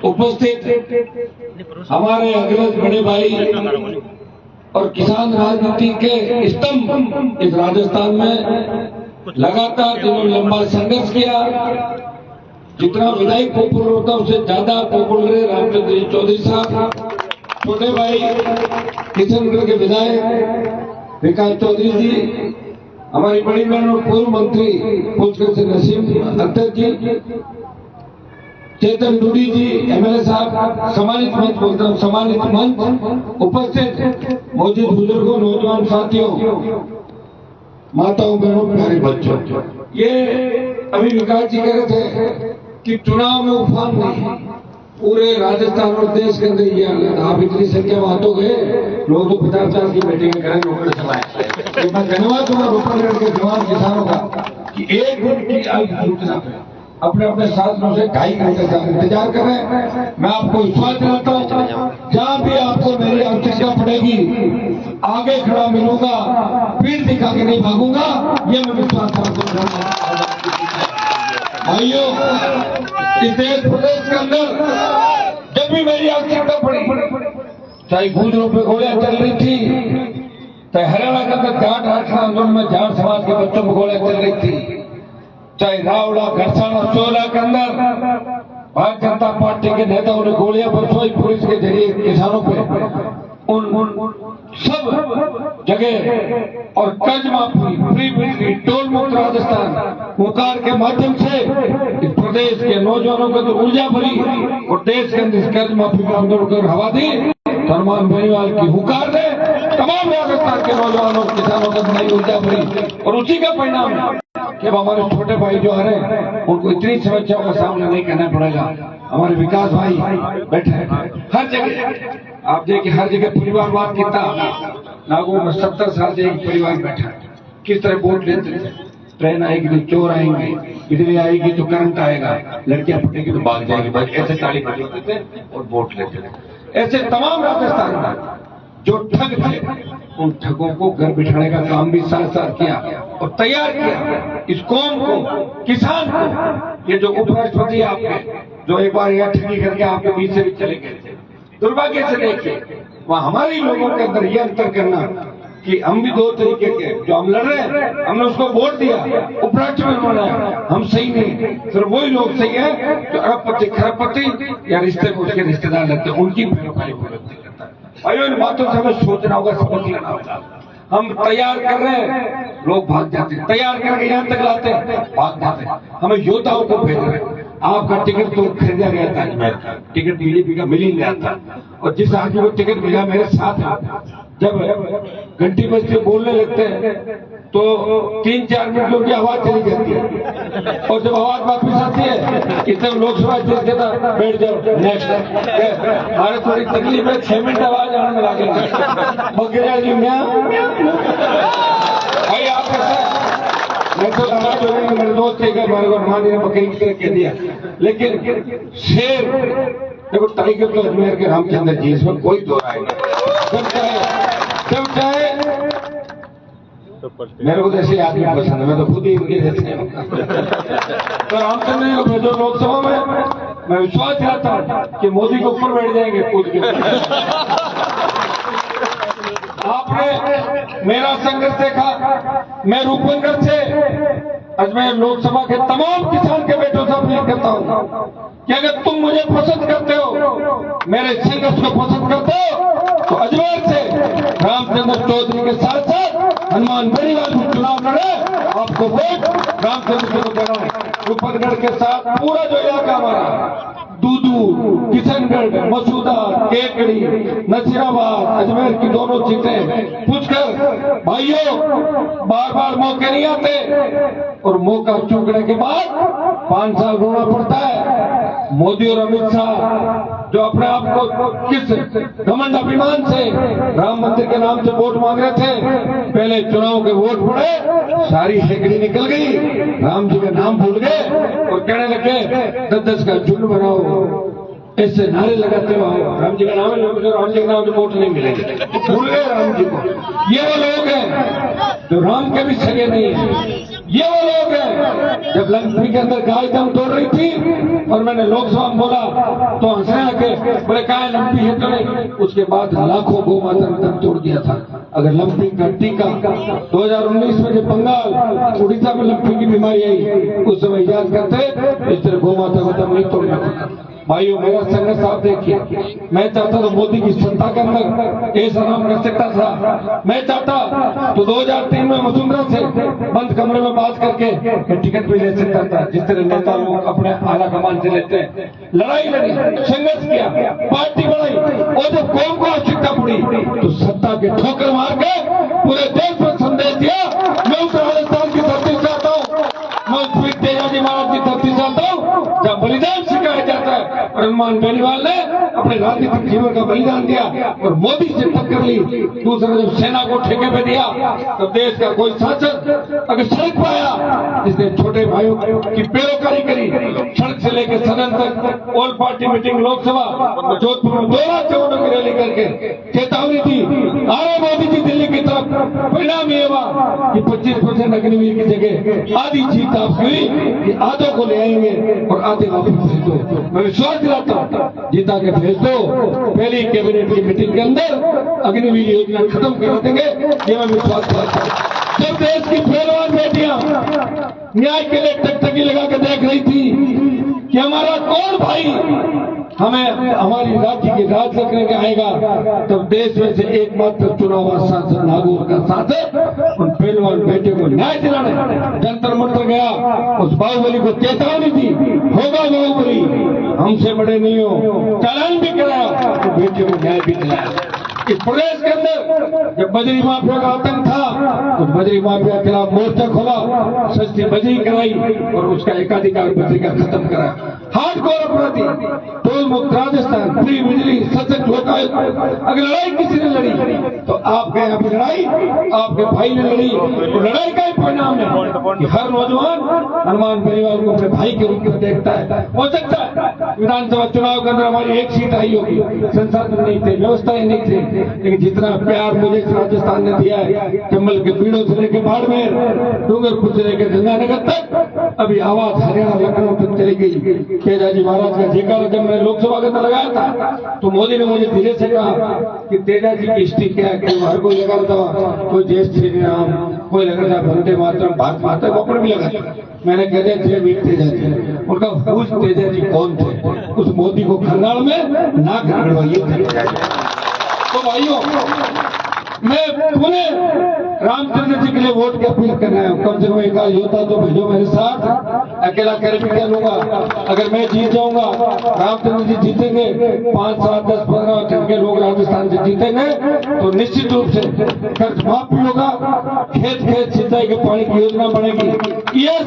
उपस्थित हमारे अग्रज बड़े भाई और किसान राजनीति के स्तंभ इस राजस्थान में लगातार जिन्होंने लंबा संघर्ष किया, जितना विधायक पॉपुलर होता उससे ज्यादा पॉपुलर है रामचंद्र चौधरी साहब, छोटे भाई किशनगढ़ के विधायक विकास चौधरी जी, हमारी बड़ी बहन और पूर्व मंत्री पुष्कर से नसीम अख्तर जी, चेतन डूडी जी, एमएलए साहब, सम्मानित मंच बोलता हूँ, सम्मानित मंच, उपस्थित मौजूद बुजुर्गों, नौजवान साथियों, माताओं, बहनों, प्यारे बच्चों, ये अभी विकास जी कह रहे थे कि चुनाव में उफान नहीं, पूरे राजस्थान और देश के अंदर ये हालत। आप इतनी संख्या में हाथों गए, लोग तो 50,000 की मीटिंग करें रोपड़ सभाएं। मैं धन्यवाद दूंगा रोपड़गढ़ के जवान किसानों का कि एक दिन की सूचना पे अपने अपने साथियों से 2.5 घंटे का इंतजार कर रहे हैं। मैं आपको विश्वास दिलाता हूँ, जहाँ भी आपको मेरी आवश्यकता पड़ेगी आगे खड़ा मिलूंगा, पीठ दिखा के नहीं भागूंगा, ये मैं विश्वास आपको भाइयों। इस देश प्रदेश के अंदर जब भी मेरी आवश्यकता पड़ी, चाहे गुजरों पे गोलियां चल रही थी, चाहे हरियाणा के अंदर जाट आरक्षण आंदोलन में जाट समाज के बच्चों पर गोलियां चल रही थी, चाहे रावड़ा घरसाना चोला के अंदर भारतीय जनता पार्टी के नेताओं ने गोलियां बरसोई पुलिस के जरिए किसानों पे, उन सब जगह और कर्ज माफी, फ्री बिजली, टोल मुक्त राजस्थान हुकार के माध्यम से इस प्रदेश के नौजवानों को तो ऊर्जा भरी और देश के अंदर कर्ज माफी का आंदोलन कर हवा दी। हनुमान बेनीवाल की हुकार ने तमाम राजस्थान के नौजवानों किसानों को नई ऊर्जा भरी और उसी का परिणाम है कि अब हमारे छोटे भाई जो आ रहे हैं उनको इतनी समस्याओं का सामना नहीं करना पड़ेगा। हमारे विकास भाई बैठे हैं हर जगह, आप देखिए हर जगह परिवारवाद कितना, नागौर में 70 साल से एक परिवार बैठा है, किस तरह वोट लेते थे, ट्रेन आएगी तो चोर आएंगे, बिजली आएगी तो करंट आएगा, लड़कियां फटेगी तो भाग जाएगी, बस ऐसे ताली बजाते थे और वोट लेते थे। ऐसे तमाम राजस्थान में जो ठग थे, उन ठगों को घर बिठाने का काम भी साथ साथ किया और तैयार किया इस कौम को, किसान को। ये जो उपराष्ट्रपति आपके जो एक बार यह ठगी करके आपके बीच से भी चले गए थे, दुर्भाग्य से देखिए वह हमारे लोगों के अंदर यह अंतर करना कि हम भी 2 तरीके के जो हम लड़ रहे हैं, हमने उसको वोट दिया, उपराष्ट्रपति बनाया, हम सही नहीं, सिर्फ वही लोग सही है जो अरबपति खरबपति या रिश्ते को उसके रिश्तेदार लगते हैं, उनकी पैरोकारी को व्यक्ति करता है। भाइयों इन बातों से हमें सोचना होगा, समझ लेना होगा। हम तैयार कर रहे हैं, लोग भाग जाते हैं, तैयार करके यहाँ तक लाते हैं, भाग जाते हैं, हमें योद्धाओं को भेज रहे हैं। आपका टिकट तो खरीदा गया था अजमेर का, टिकट बीजेपी का मिल ही गया था, और जिस आदमी को टिकट मिला मेरे साथ है, जब घंटी बज के बोलने लगते हैं तो 3-4 मिनट में उनकी आवाज चली जाती है, और जब आवाज वापस आती है इतने लोकसभा जीत के था, बैठ जाओ नेक्स्ट, हमारे थोड़ी तकलीफ है, 6 मिनट आवाज आने में लागेगा बकरिया जी मैं भाई आप मैं तो समाज हो गई, मेरे दोस्त थे हमारे को हनुमान जी ने बकरी की तरह कह दिया, लेकिन शेर देखो टाइगर तो अजमेर के रामचंद्र जी, इसमें कोई दो राय नहीं। जब चाहे मेरे को जैसे आदमी पसंद है, मैं तो खुद ही इनके जैसे तो रामचंद्र जी को भेजो लोकसभा में, मैं विश्वास चाहता हूँ कि मोदी के ऊपर बैठ जाएंगे कूद के। आपने मेरा संघर्ष देखा, मैं रूपनगर से अजमेर लोकसभा के तमाम किसान के बेटों से अपील करता हूँ कि अगर तुम मुझे पसंद करते हो, मेरे संघर्ष को पसंद करते हो, तो अजमेर से रामचंद्र चौधरी के साथ साथ हनुमान बेनीवाल भी चुनाव लड़े, आपको वोट रामचंद्र को देना। रूपनगढ़ के साथ पूरा जो इलाका हमारा, दूदू, किशनगढ़, मसूदा, केकड़ी, नसीराबाद, अजमेर की दोनों सीटें पूछकर भाइयों, बार बार मौके नहीं आते और मौका चूकने के बाद 5 साल रोना पड़ता है। मोदी और अमित शाह जो अपने आप को किस घमंड अभिमान से राम मंदिर के नाम से वोट मांग रहे थे, पहले चुनाव के वोट पड़े, सारी हेकड़ी निकल गई, राम जी का नाम भूल गए और कहने लगे 10-10 का झुंड बनाओ, ऐसे नारे लगाते हो राम जी का नाम है, राम जी के नाम से वोट नहीं मिलेंगे, भूल गए राम जी को। ये वो लोग हैं जो राम के भी सगे नहीं है। ये वो लोग हैं। जब लंकी के अंदर गाय दम तोड़ रही थी और मैंने लोकसभा में बोला तो हंसने लगे, बोले कहा लंपी है तो नहीं। उसके बाद लाखों गौ माता ने दम तोड़ दिया था। अगर लंपी का टीका 2019 में जब बंगाल उड़ीसा में लंपी की बीमारी आई उस समय इजाद करते, इस तरह गौ माता को दम नहीं तोड़ना पड़ता। भाइयों मेरा संघर्ष आप देखिए, मैं चाहता तो मोदी की सत्ता के अंदर ऐसा नाम कर सकता था। मैं चाहता तो 2003 में वसुंधरा से बंद कमरे में बात करके मैं टिकट भी ले सकता था, जिस तरह नेता लोग अपने आला कमान से लेते हैं। लड़ाई लड़ी, संघर्ष किया, पार्टी बढ़ाई, और जब कौन को आवश्यकता पड़ी तो सत्ता के ठोकर मार के पूरे देश में संदेश दिया। मैं उस राजस्थान की धरती से आता हूँ, मैं उस तेजाजी महाराज की धरती से आता हूँ जब बलिदान सिखाया जाता है। और हनुमान बेनीवाल ने अपने राजनीतिक जीवन का बलिदान दिया और मोदी से टक्कर ली। दूसरा जब सेना को ठेके पे दिया तो देश का कोई सांसद अगर सड़क पर आया, जिसने छोटे भाइयों की पैरोकारी करी, सड़क से लेकर सदन तक all party meeting Lok Sabha Jodhpur में 2 लाख करोड़ों की रैली करके चेतावनी दी, आ रहे मोदी जी दिल्ली की तरफ। परिणाम ये हुआ कि 25% अग्निवीर की जगह आधी जीत आपकी हुई कि आधों को ले आएंगे और आधे वापस भेज दो। मैं विश्वास दिलाता हूँ जीता के भेज दो। पहली कैबिनेट की मीटिंग के अंदर अग्निवीर योजना खत्म कर देंगे, ये मैं विश्वास दिलाता हूँ। जब देश की पहलवान बेटियां न्याय के लिए टकटकी लगा के देख रही थी कि हमारा कौन भाई हमें हमारी राज्य की राज रखने के आएगा, तब देश में से एकमात्र चुनाव सांसद नागौर का सांसद उन पहलवान बेटे को न्याय दिलाने जंतर मंतर गया। उस बाहुबली को चेतावनी दी, होगा बाहुबली, हमसे बड़े नहीं हो, चालान भी कराया तो बेटे को न्याय भी दिलाया। इस प्रदेश के अंदर जब बजरी माफिया का आतंक था तो बजरी माफिया के खिलाफ मोर्चा खोला, सस्ती बजरी कराई और उसका एकाधिकार बजरी का खत्म कराया। हार्डकोर अपराधी, टोल मुक्त राजस्थान, फ्री बिजली, सशक्त लोकायुक्त। अगर लड़ाई किसी ने लड़ी तो आपके यहाँ पे लड़ाई आपके भाई ने लड़ी, तो लड़ाई का ही परिणाम है कि हर नौजवान हनुमान बेनीवाल को अपने भाई के रूप में देखता है। हो सकता है विधानसभा चुनाव के अंदर हमारी एक सीट आई होगी, संसाधन नहीं थे, व्यवस्थाएं नहीं थी, लेकिन जितना प्यार मुझे राजस्थान ने दिया है, चंबल के पीड़ों से लेकर बाड़मेर, डूंगरपुर से लेकर गंगानगर तक, अभी आवाज हरियाणा लखनऊ तक चली गई। तेजाजी महाराज का जयकारा जब मैं लोकसभा के अंदर लगाया था तो मोदी ने मुझे धीरे से कहा कि तेजाजी की हिस्ट्री क्या है, कि हर कोई लगा था, कोई जय श्री राम, कोई लगा था वंदे मातरम, भारत माता को ऊपर भी लगा था। मैंने कह दिया जय वीर तेजाजी। उनका पूछ तेजाजी कौन थे, उस मोदी को खरनाल में ना खरड़वाइए। तो भाइयों मैं पुणे रामचंद्र जी के लिए वोट की अपील करना है। कम से कम एक योद्धा तो भेजो मेरे साथ, अकेला कर भी क्या लूंगा। अगर मैं जीत जाऊंगा, रामचंद्र जी जीतेंगे, 5, 7, 10, 15 के लोग राजस्थान से जीतेंगे तो निश्चित रूप से कर्ज माफ भी होगा, खेत खेत सिंचाई के पानी की योजना बनेगी। ये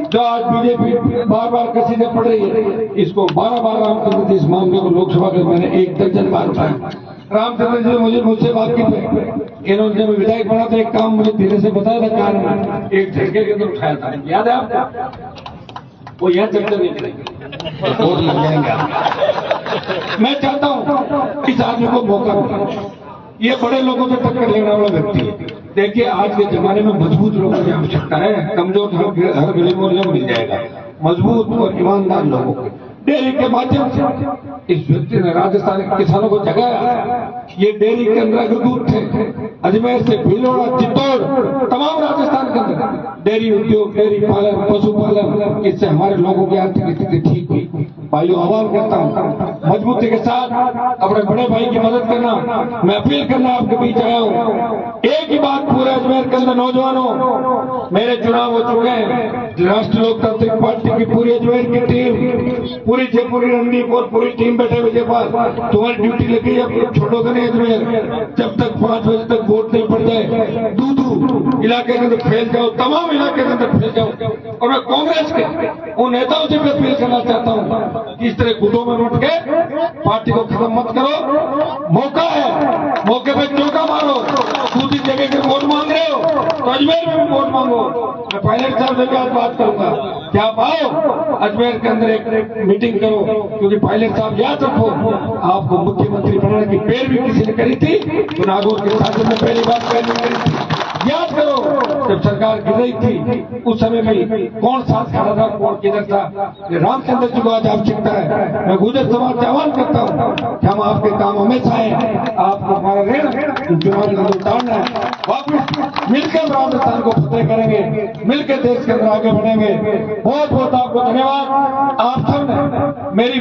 जो आज बीजेपी बार बार कसीदे पड़ रही है, इसको 12 रामचंद्र जी इस मामले को लोकसभा के मैंने 1 दर्जन बार उठाया। रामचंद्र जी मुझसे वाकिफ है, इन्होंने जब विधायक बना था एक काम मुझे धीरे से बताया था, कारण एक झटके के अंदर उठाया था, याद है आपको? वो यहाँ चर्चा नहीं करेंगे, वोट लग जाएंगे। मैं चाहता हूँ इस आदमी को मौका मिले, ये बड़े लोगों से टक्कर लेने वाला व्यक्ति है। देखिए आज के जमाने में मजबूत लोगों की आवश्यकता है, कमजोर हर गली मोहल्ले में मिल जाएगा, मजबूत और ईमानदार लोगों को। डेयरी के माध्यम से इस व्यक्ति ने राजस्थान के किसानों को जगाया। ये डेयरी के अंदर अगर दूध थे, अजमेर से भीलवाड़ा, चित्तौड़, तमाम राजस्थान के अंदर डेयरी उद्योग, डेयरी पालन, पशुपालन, इससे हमारे लोगों की आर्थिक स्थिति ठीक हुई। भाइयों आह्वान करता हूँ मजबूती के साथ अपने बड़े भाई की मदद करना। मैं अपील करना आपके बीच आया हूँ। एक ही बात पूरे अजमेर के अंदर नौजवानों, मेरे चुनाव हो चुके हैं, राष्ट्रीय लोकतांत्रिक पार्टी की पूरी अजमेर की टीम, पूरी जयपुरी रणदीप और पूरी टीम बैठे हुए पास, तुम्हारी ड्यूटी लगी है, छोड़ोगे नहीं अजमेर जब तक 5 बजे तक वोट नहीं पड़ जाए। दूधू इलाके के अंदर फैल जाओ, तमाम इलाके के अंदर फैल जाओ। और मैं कांग्रेस के उन नेताओं से भी अपील करना चाहता हूँ, इस तरह गुटों में उठ के पार्टी को खत्म मत करो। मौका है, मौके पे चौका मारो। दूसरी जगह के वोट मांग रहे हो तो अजमेर में भी वोट मांगो। मैं पायलट साहब से भी आज बात करूंगा कि आप आओ अजमेर के अंदर एक मीटिंग करो, क्योंकि पायलट साहब याद रखो, आपको मुख्यमंत्री बनाने की पैरवी किसी ने करी थी तो नागौर के शासन में पहली बार पैरवी करी थी। याद करो जब सरकार गिर रही थी उस समय भी कौन साथ खड़ा था, कौन किधर था। ये रामचंद्र जी को आज आवश्यकता है। मैं गुजर समाज से आह्वान करता हूँ कि हम आपके काम हमेशा है, आपको हमारा ऋण चुनाव का उतारना है। वापिस मिलकर राजस्थान को फतेह करेंगे, मिलकर देश के अंदर आगे बढ़ेंगे। बहुत बहुत आपको धन्यवाद। आप सब ने मेरी